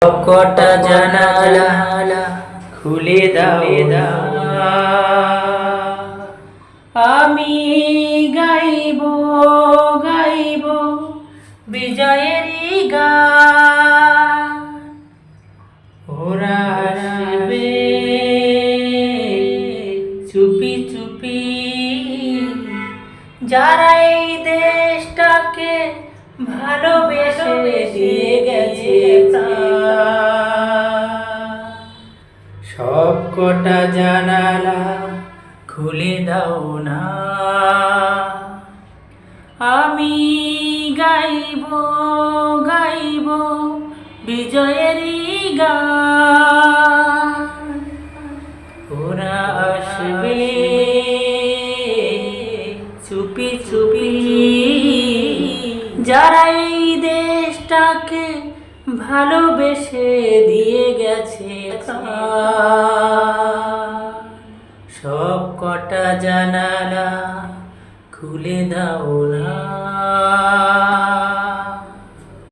কটা জানালা খুলে দাও, আমি গাইব গাইব বিজয়েরই গান। ওরা আসবে চুপি চুপি, যারা এই দেশটাকে ভালোবেসে দিয়ে গেছে সব কটা জানালা খুলে দাও না, আমি গাইব গাইব বিজয়েরই গান। ওরা আসবে চুপি চুপি, যারা এই দেশটাকে ভালোবেসে দিয়ে গেছে সব কটা জানালা খুলে দাও না।